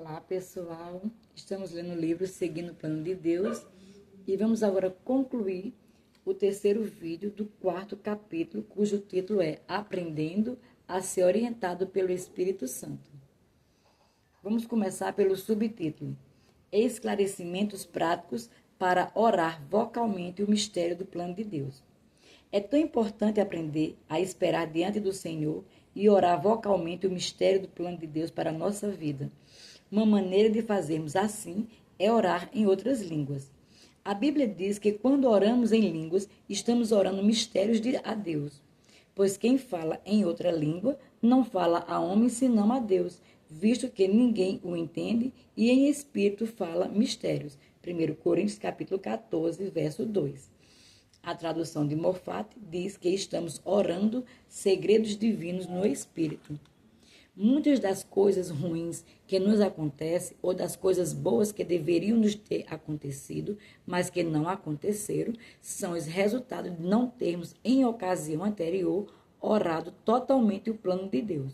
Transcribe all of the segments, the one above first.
Olá pessoal, estamos lendo o livro Seguindo o Plano de Deus e vamos agora concluir o terceiro vídeo do quarto capítulo, cujo título é Aprendendo a ser orientado pelo Espírito Santo. Vamos começar pelo subtítulo Esclarecimentos práticos para orar vocalmente o mistério do plano de Deus. É tão importante aprender a esperar diante do Senhor e orar vocalmente o mistério do plano de Deus para a nossa vida. Uma maneira de fazermos assim é orar em outras línguas. A Bíblia diz que quando oramos em línguas, estamos orando mistérios a Deus. Pois quem fala em outra língua não fala a homem senão a Deus, visto que ninguém o entende e em espírito fala mistérios. 1 Coríntios capítulo 14, verso 2. A tradução de Moffat diz que estamos orando segredos divinos no Espírito. Muitas das coisas ruins que nos acontecem ou das coisas boas que deveriam nos ter acontecido, mas que não aconteceram, são os resultados de não termos, em ocasião anterior, orado totalmente o plano de Deus.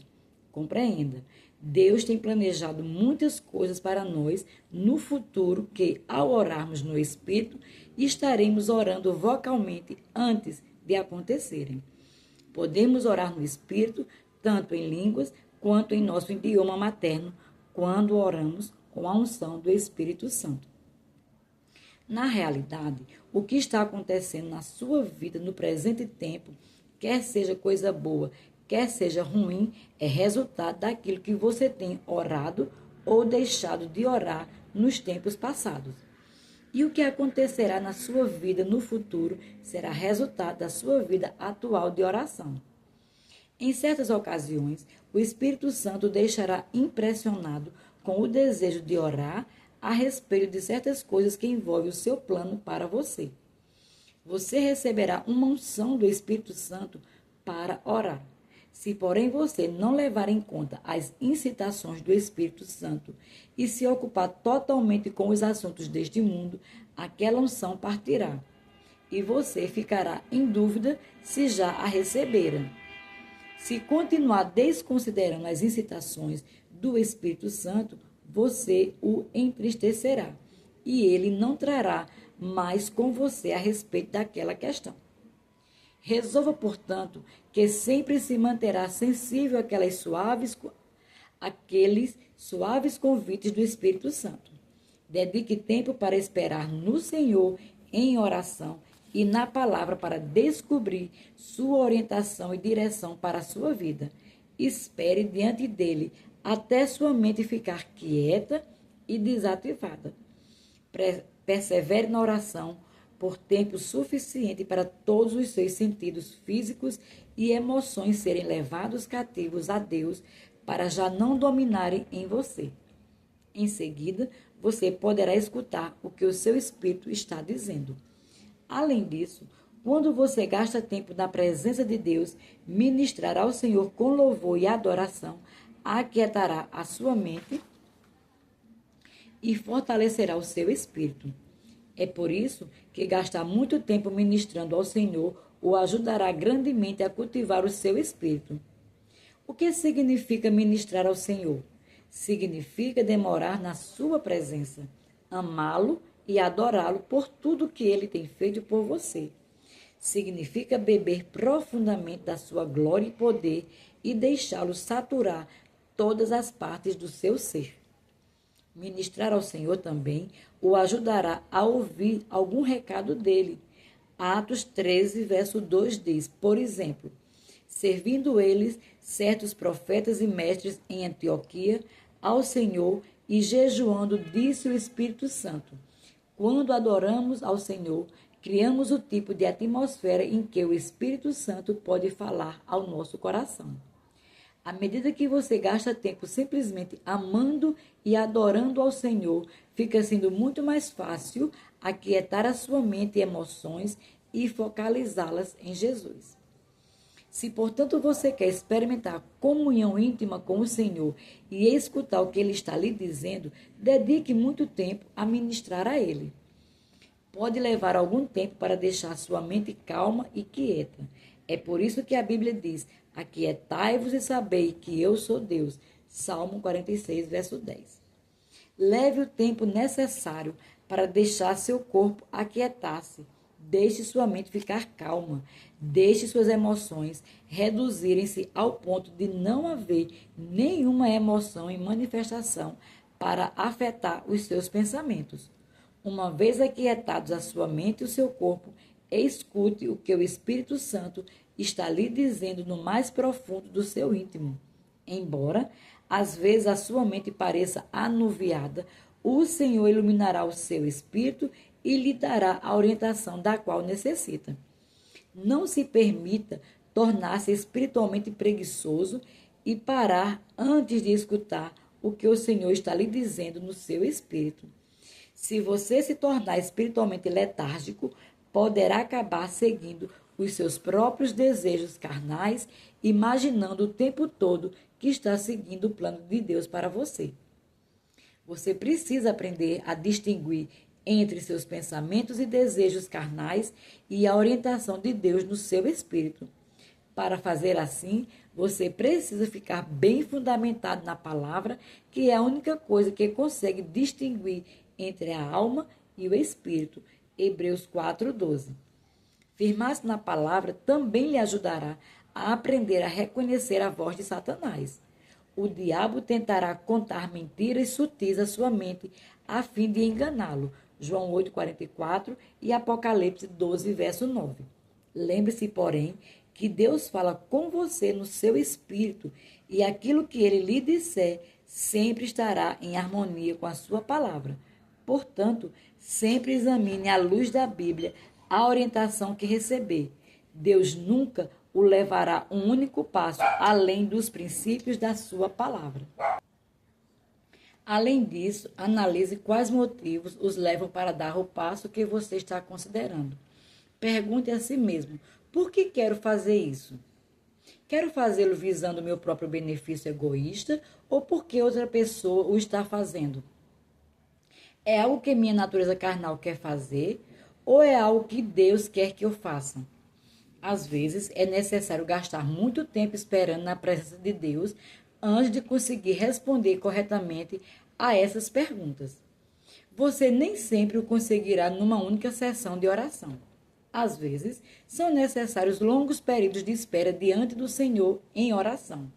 Compreenda, Deus tem planejado muitas coisas para nós no futuro que, ao orarmos no Espírito, estaremos orando vocalmente antes de acontecerem. Podemos orar no Espírito, tanto em línguas, quanto em nosso idioma materno, quando oramos com a unção do Espírito Santo. Na realidade, o que está acontecendo na sua vida no presente tempo, quer seja coisa boa, quer seja ruim, é resultado daquilo que você tem orado ou deixado de orar nos tempos passados. E o que acontecerá na sua vida no futuro será resultado da sua vida atual de oração. Em certas ocasiões, o Espírito Santo deixará impressionado com o desejo de orar a respeito de certas coisas que envolvem o seu plano para você. Você receberá uma unção do Espírito Santo para orar. Se, porém, você não levar em conta as incitações do Espírito Santo e se ocupar totalmente com os assuntos deste mundo, aquela unção partirá, e você ficará em dúvida se já a recebera. Se continuar desconsiderando as incitações do Espírito Santo, você o entristecerá, e ele não trará mais com você a respeito daquela questão. Resolva, portanto, que sempre se manterá sensível àqueles suaves convites do Espírito Santo. Dedique tempo para esperar no Senhor em oração e na palavra para descobrir sua orientação e direção para a sua vida. Espere diante dele até sua mente ficar quieta e desativada. Persevere na oração por tempo suficiente para todos os seus sentidos físicos e emoções serem levados cativos a Deus para já não dominarem em você. Em seguida, você poderá escutar o que o seu espírito está dizendo. Além disso, quando você gasta tempo na presença de Deus, ministrar ao Senhor com louvor e adoração, aquietará a sua mente e fortalecerá o seu espírito. É por isso que gastar muito tempo ministrando ao Senhor o ajudará grandemente a cultivar o seu espírito. O que significa ministrar ao Senhor? Significa demorar na sua presença, amá-lo e adorá-lo por tudo que ele tem feito por você. Significa beber profundamente da sua glória e poder e deixá-lo saturar todas as partes do seu ser. Ministrar ao Senhor também o ajudará a ouvir algum recado dele. Atos 13, verso 2 diz, por exemplo, servindo eles certos profetas e mestres em Antioquia ao Senhor e jejuando, disse o Espírito Santo. Quando adoramos ao Senhor, criamos o tipo de atmosfera em que o Espírito Santo pode falar ao nosso coração. À medida que você gasta tempo simplesmente amando e adorando ao Senhor, fica sendo muito mais fácil aquietar a sua mente e emoções e focalizá-las em Jesus. Se, portanto, você quer experimentar comunhão íntima com o Senhor e escutar o que Ele está lhe dizendo, dedique muito tempo a ministrar a Ele. Pode levar algum tempo para deixar sua mente calma e quieta. É por isso que a Bíblia diz, aquietai-vos e sabei que eu sou Deus. Salmo 46, verso 10. Leve o tempo necessário para deixar seu corpo aquietar-se. Deixe sua mente ficar calma. Deixe suas emoções reduzirem-se ao ponto de não haver nenhuma emoção em manifestação para afetar os seus pensamentos. Uma vez aquietados a sua mente e o seu corpo, escute o que o Espírito Santo está lhe dizendo no mais profundo do seu íntimo. Embora, às vezes, a sua mente pareça anuviada, o Senhor iluminará o seu espírito e lhe dará a orientação da qual necessita. Não se permita tornar-se espiritualmente preguiçoso e parar antes de escutar o que o Senhor está lhe dizendo no seu espírito. Se você se tornar espiritualmente letárgico, poderá acabar seguindo os seus próprios desejos carnais, imaginando o tempo todo que está seguindo o plano de Deus para você. Você precisa aprender a distinguir entre seus pensamentos e desejos carnais e a orientação de Deus no seu espírito. Para fazer assim, você precisa ficar bem fundamentado na palavra, que é a única coisa que consegue distinguir entre a alma e o espírito. Hebreus 4:12. Firmar-se na palavra também lhe ajudará a aprender a reconhecer a voz de Satanás. O diabo tentará contar mentiras sutis à sua mente a fim de enganá-lo. João 8:44 e Apocalipse 12, verso 9. Lembre-se, porém, que Deus fala com você no seu espírito e aquilo que ele lhe disser sempre estará em harmonia com a sua palavra. Portanto, sempre examine à luz da Bíblia a orientação que receber. Deus nunca o levará um único passo além dos princípios da sua palavra. Além disso, analise quais motivos os levam para dar o passo que você está considerando. Pergunte a si mesmo: por que quero fazer isso? Quero fazê-lo visando o meu próprio benefício egoísta ou porque outra pessoa o está fazendo? É algo que minha natureza carnal quer fazer ou é algo que Deus quer que eu faça? Às vezes, é necessário gastar muito tempo esperando na presença de Deus antes de conseguir responder corretamente a essas perguntas. Você nem sempre o conseguirá numa única sessão de oração. Às vezes, são necessários longos períodos de espera diante do Senhor em oração,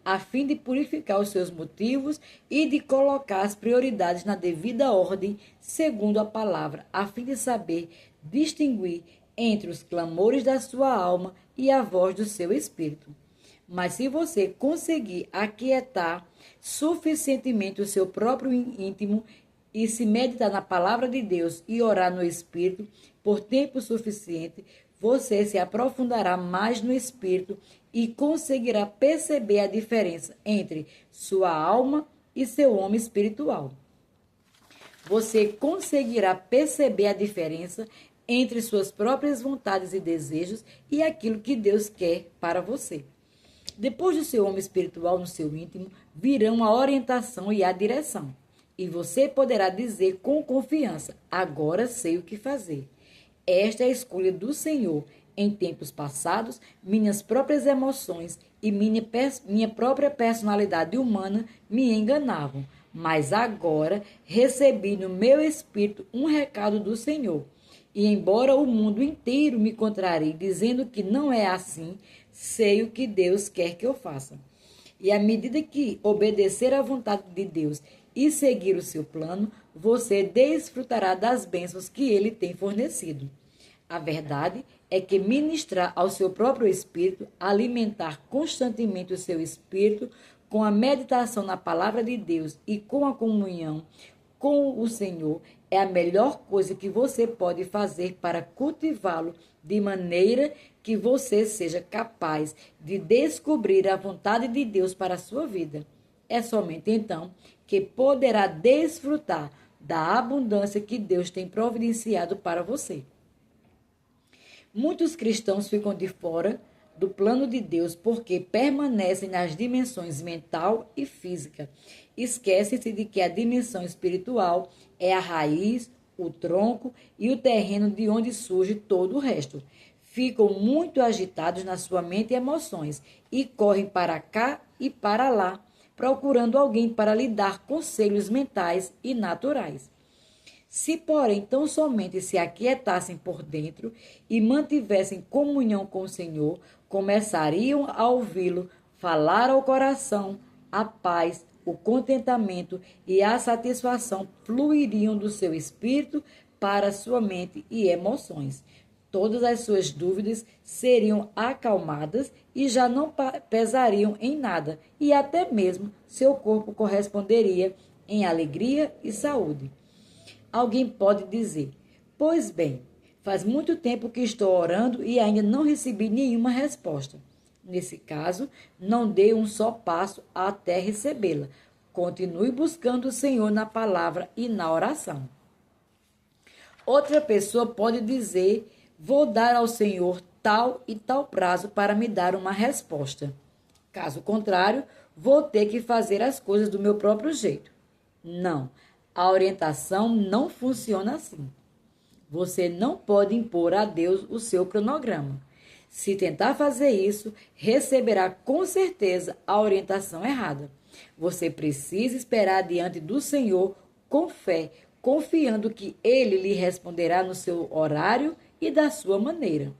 a fim de purificar os seus motivos e de colocar as prioridades na devida ordem, segundo a palavra, a fim de saber distinguir entre os clamores da sua alma e a voz do seu espírito. Mas se você conseguir aquietar suficientemente o seu próprio íntimo e se meditar na palavra de Deus e orar no espírito por tempo suficiente, você se aprofundará mais no espírito e conseguirá perceber a diferença entre sua alma e seu homem espiritual. Você conseguirá perceber a diferença entre suas próprias vontades e desejos e aquilo que Deus quer para você. Depois do seu homem espiritual no seu íntimo, virão a orientação e a direção. E você poderá dizer com confiança: agora sei o que fazer. Esta é a escolha do Senhor. Em tempos passados, minhas próprias emoções e minha própria personalidade humana me enganavam. Mas agora recebi no meu espírito um recado do Senhor. E embora o mundo inteiro me contrarie, dizendo que não é assim, sei o que Deus quer que eu faça. E à medida que obedecer à vontade de Deus e seguir o seu plano, você desfrutará das bênçãos que ele tem fornecido. A verdade é que ministrar ao seu próprio espírito, alimentar constantemente o seu espírito com a meditação na palavra de Deus e com a comunhão com o Senhor, é a melhor coisa que você pode fazer para cultivá-lo de maneira que você seja capaz de descobrir a vontade de Deus para a sua vida. É somente então que poderá desfrutar da abundância que Deus tem providenciado para você. Muitos cristãos ficam de fora do plano de Deus porque permanecem nas dimensões mental e física. Esquecem-se de que a dimensão espiritual é a raiz, o tronco e o terreno de onde surge todo o resto. Ficam muito agitados na sua mente e emoções e correm para cá e para lá, procurando alguém para lhe dar conselhos mentais e naturais. Se, porém, tão somente se aquietassem por dentro e mantivessem comunhão com o Senhor, começariam a ouvi-lo falar ao coração, a paz, o contentamento e a satisfação fluiriam do seu espírito para a sua mente e emoções. Todas as suas dúvidas seriam acalmadas e já não pesariam em nada, e até mesmo seu corpo corresponderia em alegria e saúde. Alguém pode dizer: pois bem, faz muito tempo que estou orando e ainda não recebi nenhuma resposta. Nesse caso, não dê um só passo até recebê-la. Continue buscando o Senhor na palavra e na oração. Outra pessoa pode dizer: vou dar ao Senhor tal e tal prazo para me dar uma resposta. Caso contrário, vou ter que fazer as coisas do meu próprio jeito. Não, a orientação não funciona assim. Você não pode impor a Deus o seu cronograma. Se tentar fazer isso, receberá com certeza a orientação errada. Você precisa esperar diante do Senhor com fé, confiando que Ele lhe responderá no seu horário e da sua maneira.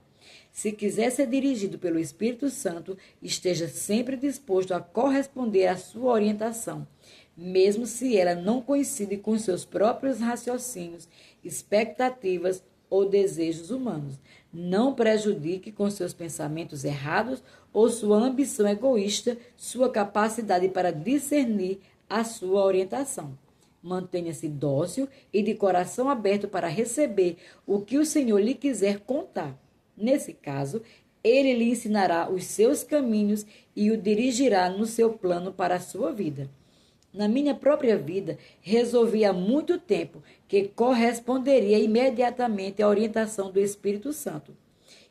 Se quiser ser dirigido pelo Espírito Santo, esteja sempre disposto a corresponder à sua orientação, mesmo se ela não coincide com seus próprios raciocínios, expectativas ou desejos humanos. Não prejudique com seus pensamentos errados ou sua ambição egoísta sua capacidade para discernir a sua orientação. Mantenha-se dócil e de coração aberto para receber o que o Senhor lhe quiser contar. Nesse caso, Ele lhe ensinará os seus caminhos e o dirigirá no seu plano para a sua vida. Na minha própria vida, resolvi há muito tempo que corresponderia imediatamente à orientação do Espírito Santo.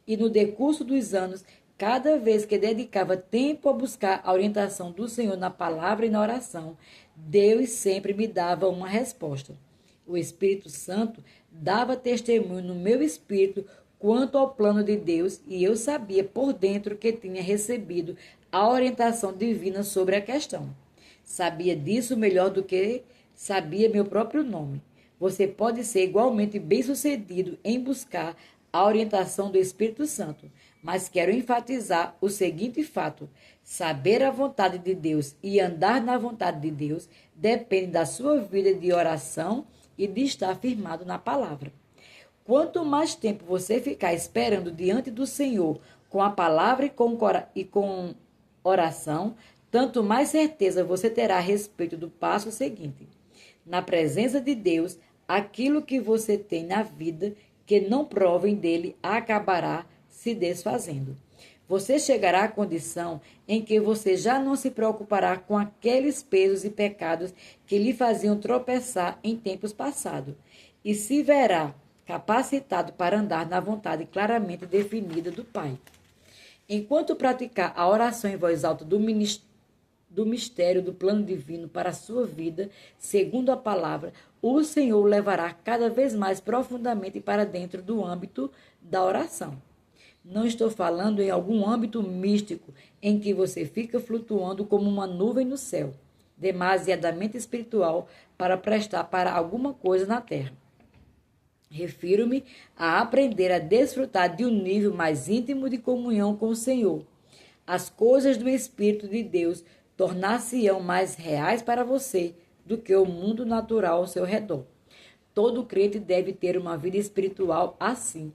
E no decurso dos anos, cada vez que dedicava tempo a buscar a orientação do Senhor na palavra e na oração, Deus sempre me dava uma resposta. O Espírito Santo dava testemunho no meu espírito quanto ao plano de Deus, e eu sabia por dentro que tinha recebido a orientação divina sobre a questão. Sabia disso melhor do que sabia meu próprio nome. Você pode ser igualmente bem-sucedido em buscar a orientação do Espírito Santo, mas quero enfatizar o seguinte fato: saber a vontade de Deus e andar na vontade de Deus depende da sua vida de oração e de estar firmado na palavra. Quanto mais tempo você ficar esperando diante do Senhor com a palavra e com oração, tanto mais certeza você terá a respeito do passo seguinte. Na presença de Deus, aquilo que você tem na vida que não provem dele acabará se desfazendo. Você chegará à condição em que você já não se preocupará com aqueles pesos e pecados que lhe faziam tropeçar em tempos passados, e se verá capacitado para andar na vontade claramente definida do Pai. Enquanto praticar a oração em voz alta do mistério do plano divino para a sua vida, segundo a palavra, o Senhor o levará cada vez mais profundamente para dentro do âmbito da oração. Não estou falando em algum âmbito místico em que você fica flutuando como uma nuvem no céu, demasiadamente espiritual para prestar para alguma coisa na terra. Refiro-me a aprender a desfrutar de um nível mais íntimo de comunhão com o Senhor. As coisas do Espírito de Deus tornar-se-ão mais reais para você do que o mundo natural ao seu redor. Todo crente deve ter uma vida espiritual assim.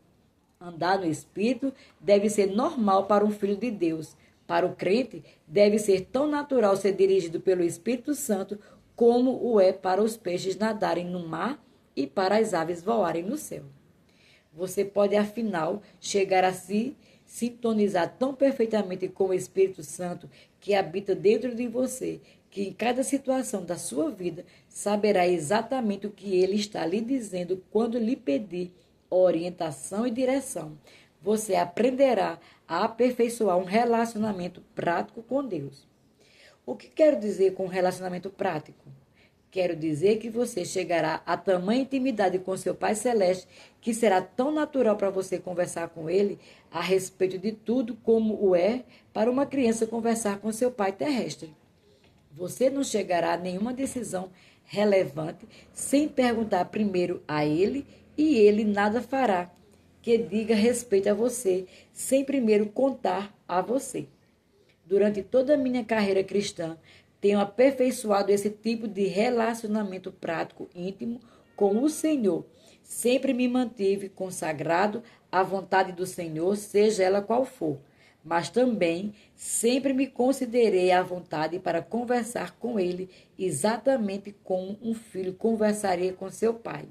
Andar no Espírito deve ser normal para um filho de Deus. Para o crente, deve ser tão natural ser dirigido pelo Espírito Santo como o é para os peixes nadarem no mar e para as aves voarem no céu. Você pode, afinal, chegar a se sintonizar tão perfeitamente com o Espírito Santo que habita dentro de você, que em cada situação da sua vida saberá exatamente o que ele está lhe dizendo quando lhe pedir orientação e direção. Você aprenderá a aperfeiçoar um relacionamento prático com Deus. O que quero dizer com relacionamento prático? Quero dizer que você chegará a tamanha intimidade com seu Pai Celeste que será tão natural para você conversar com Ele a respeito de tudo como o é para uma criança conversar com seu pai terrestre. Você não chegará a nenhuma decisão relevante sem perguntar primeiro a ele, e ele nada fará que diga respeito a você, sem primeiro contar a você. Durante toda a minha carreira cristã, tenho aperfeiçoado esse tipo de relacionamento prático, íntimo com o Senhor. Sempre me mantive consagrado à vontade do Senhor, seja ela qual for. Mas também sempre me considerei à vontade para conversar com Ele, exatamente como um filho conversaria com seu pai.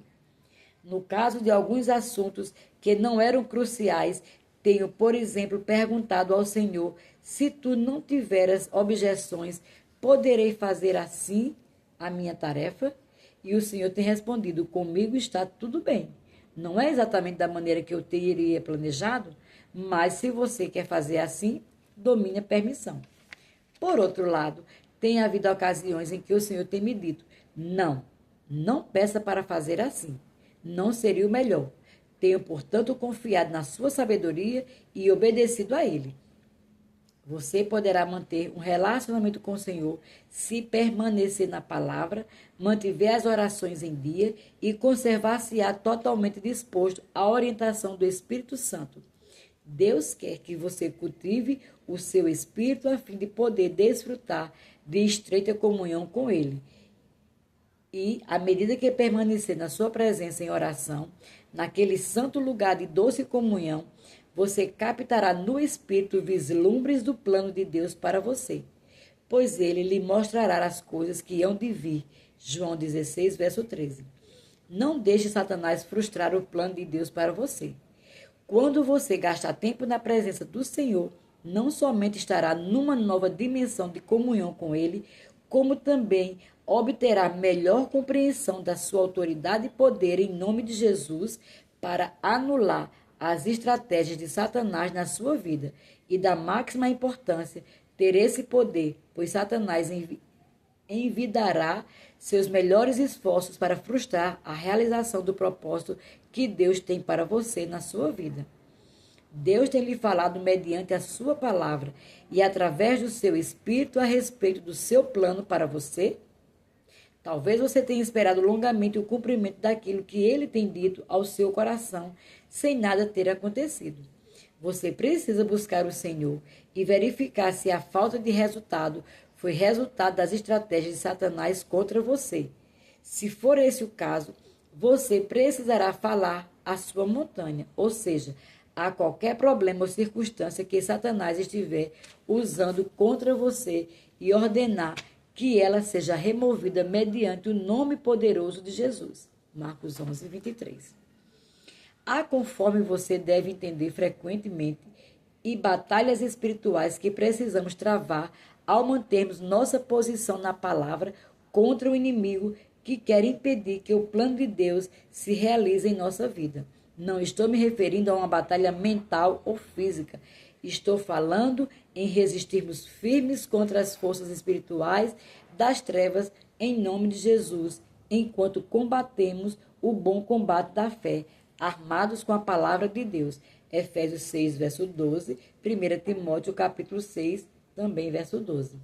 No caso de alguns assuntos que não eram cruciais, tenho, por exemplo, perguntado ao Senhor: se tu não tiveras objeções, poderei fazer assim a minha tarefa? E o Senhor tem respondido: comigo está tudo bem. Não é exatamente da maneira que eu teria planejado, mas se você quer fazer assim, domine a permissão. Por outro lado, tem havido ocasiões em que o Senhor tem me dito: não peça para fazer assim. Não seria o melhor. Tenho, portanto, confiado na sua sabedoria e obedecido a Ele. Você poderá manter um relacionamento com o Senhor se permanecer na palavra, mantiver as orações em dia e conservar-se-á totalmente disposto à orientação do Espírito Santo. Deus quer que você cultive o seu espírito a fim de poder desfrutar de estreita comunhão com Ele. E, à medida que permanecer na sua presença em oração, naquele santo lugar de doce comunhão, você captará no Espírito vislumbres do plano de Deus para você, pois Ele lhe mostrará as coisas que hão de vir. João 16, verso 13. Não deixe Satanás frustrar o plano de Deus para você. Quando você gastar tempo na presença do Senhor, não somente estará numa nova dimensão de comunhão com Ele, como também obterá melhor compreensão da sua autoridade e poder em nome de Jesus para anular as estratégias de Satanás na sua vida. E da máxima importância ter esse poder, pois Satanás envidará seus melhores esforços para frustrar a realização do propósito que Deus tem para você na sua vida. Deus tem lhe falado mediante a sua palavra e através do seu espírito a respeito do seu plano para você. Talvez você tenha esperado longamente o cumprimento daquilo que ele tem dito ao seu coração, sem nada ter acontecido. Você precisa buscar o Senhor e verificar se a falta de resultado foi resultado das estratégias de Satanás contra você. Se for esse o caso, você precisará falar à sua montanha, ou seja, a qualquer problema ou circunstância que Satanás estiver usando contra você e ordenar que ela seja removida mediante o nome poderoso de Jesus. Marcos 11, 23. Há, conforme você deve entender frequentemente, e batalhas espirituais que precisamos travar ao mantermos nossa posição na palavra contra o inimigo que quer impedir que o plano de Deus se realize em nossa vida. Não estou me referindo a uma batalha mental ou física. Estou falando em resistirmos firmes contra as forças espirituais das trevas em nome de Jesus, enquanto combatemos o bom combate da fé, armados com a palavra de Deus. Efésios 6, verso 12, 1 Timóteo, capítulo 6, também verso 12.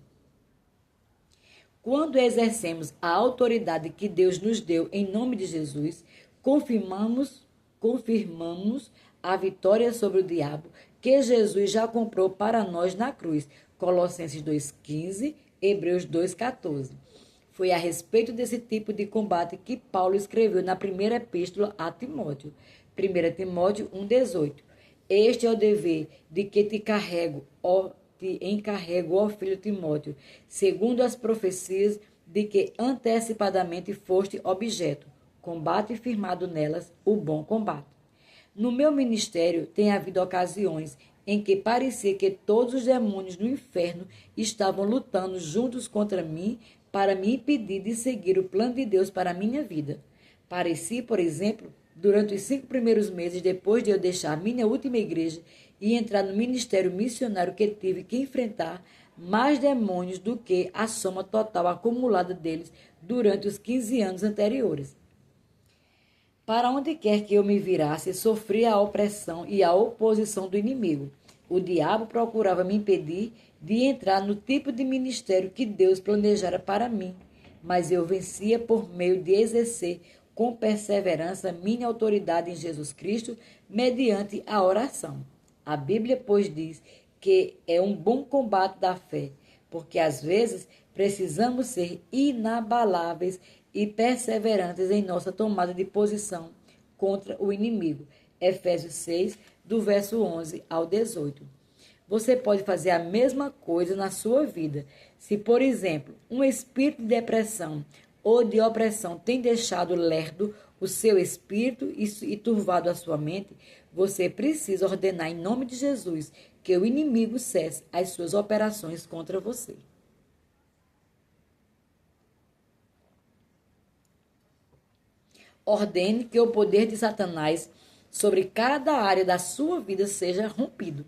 Quando exercemos a autoridade que Deus nos deu em nome de Jesus, confirmamos a vitória sobre o diabo que Jesus já comprou para nós na cruz. Colossenses 2,15, Hebreus 2,14. Foi a respeito desse tipo de combate que Paulo escreveu na primeira epístola a Timóteo, 1 Timóteo 1,18. Este é o dever de que te encarrego, ó filho Timóteo, segundo as profecias de que antecipadamente foste objeto. Combate firmado nelas o bom combate. No meu ministério tem havido ocasiões em que parecia que todos os demônios do inferno estavam lutando juntos contra mim para me impedir de seguir o plano de Deus para a minha vida. Parecia, por exemplo, durante os 5 primeiros meses depois de eu deixar minha última igreja e entrar no ministério missionário, que tive que enfrentar mais demônios do que a soma total acumulada deles durante os 15 anos anteriores. Para onde quer que eu me virasse, sofria a opressão e a oposição do inimigo. O diabo procurava me impedir de entrar no tipo de ministério que Deus planejara para mim, mas eu vencia por meio de exercer com perseverança minha autoridade em Jesus Cristo mediante a oração. A Bíblia, pois, diz que é um bom combate da fé, porque às vezes precisamos ser inabaláveis e perseverantes em nossa tomada de posição contra o inimigo. Efésios 6, do verso 11 ao 18. Você pode fazer a mesma coisa na sua vida. Se, por exemplo, um espírito de depressão ou de opressão tem deixado lerdo o seu espírito e turvado a sua mente, você precisa ordenar em nome de Jesus que o inimigo cesse as suas operações contra você. Ordene que o poder de Satanás sobre cada área da sua vida seja rompido.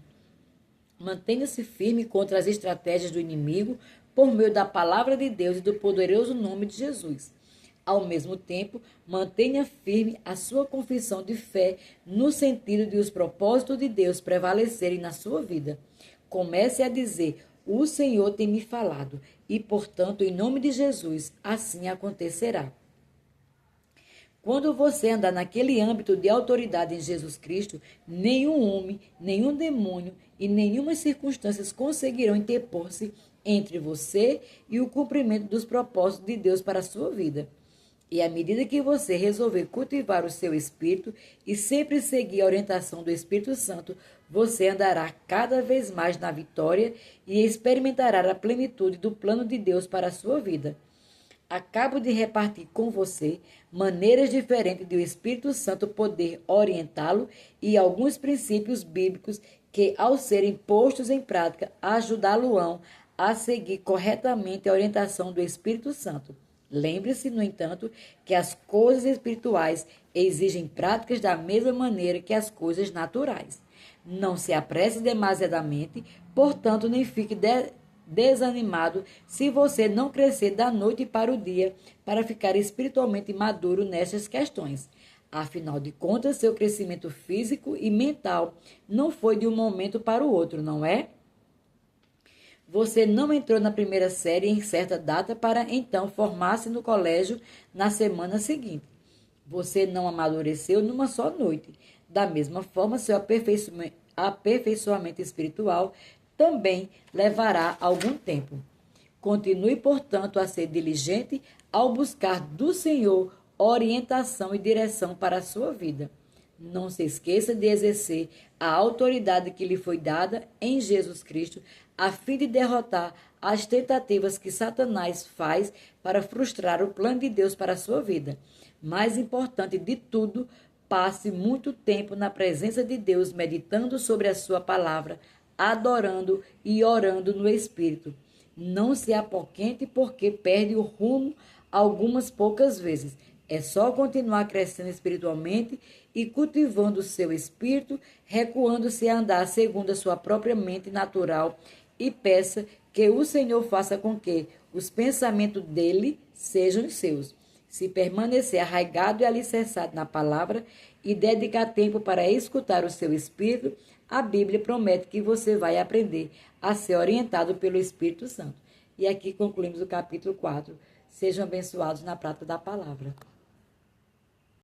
Mantenha-se firme contra as estratégias do inimigo por meio da palavra de Deus e do poderoso nome de Jesus. Ao mesmo tempo, mantenha firme a sua confissão de fé no sentido de os propósitos de Deus prevalecerem na sua vida. Comece a dizer: o Senhor tem me falado e, portanto, em nome de Jesus, assim acontecerá. Quando você andar naquele âmbito de autoridade em Jesus Cristo, nenhum homem, nenhum demônio e nenhuma circunstância conseguirão interpor-se entre você e o cumprimento dos propósitos de Deus para a sua vida. E à medida que você resolver cultivar o seu espírito e sempre seguir a orientação do Espírito Santo, você andará cada vez mais na vitória e experimentará a plenitude do plano de Deus para a sua vida. Acabo de repartir com você maneiras diferentes de o Espírito Santo poder orientá-lo e alguns princípios bíblicos que, ao serem postos em prática, ajudá-lo-ão a seguir corretamente a orientação do Espírito Santo. Lembre-se, no entanto, que as coisas espirituais exigem práticas da mesma maneira que as coisas naturais. Não se apresse demasiadamente, portanto, nem fique desanimado se você não crescer da noite para o dia para ficar espiritualmente maduro nestas questões. Afinal de contas, seu crescimento físico e mental não foi de um momento para o outro, não é? Você não entrou na primeira série em certa data para então formar-se no colégio na semana seguinte. Você não amadureceu numa só noite. Da mesma forma, seu aperfeiçoamento espiritual também levará algum tempo. Continue, portanto, a ser diligente ao buscar do Senhor orientação e direção para a sua vida. Não se esqueça de exercer a autoridade que lhe foi dada em Jesus Cristo, a fim de derrotar as tentativas que Satanás faz para frustrar o plano de Deus para a sua vida. Mais importante de tudo, passe muito tempo na presença de Deus, meditando sobre a sua palavra, adorando e orando no Espírito. Não se apoquente porque perde o rumo algumas poucas vezes. É só continuar crescendo espiritualmente e cultivando o seu espírito, recuando-se a andar segundo a sua própria mente natural e peça que o Senhor faça com que os pensamentos dele sejam os seus. Se permanecer arraigado e alicerçado na palavra e dedicar tempo para escutar o seu espírito, a Bíblia promete que você vai aprender a ser orientado pelo Espírito Santo. E aqui concluímos o capítulo 4. Sejam abençoados na prática da palavra.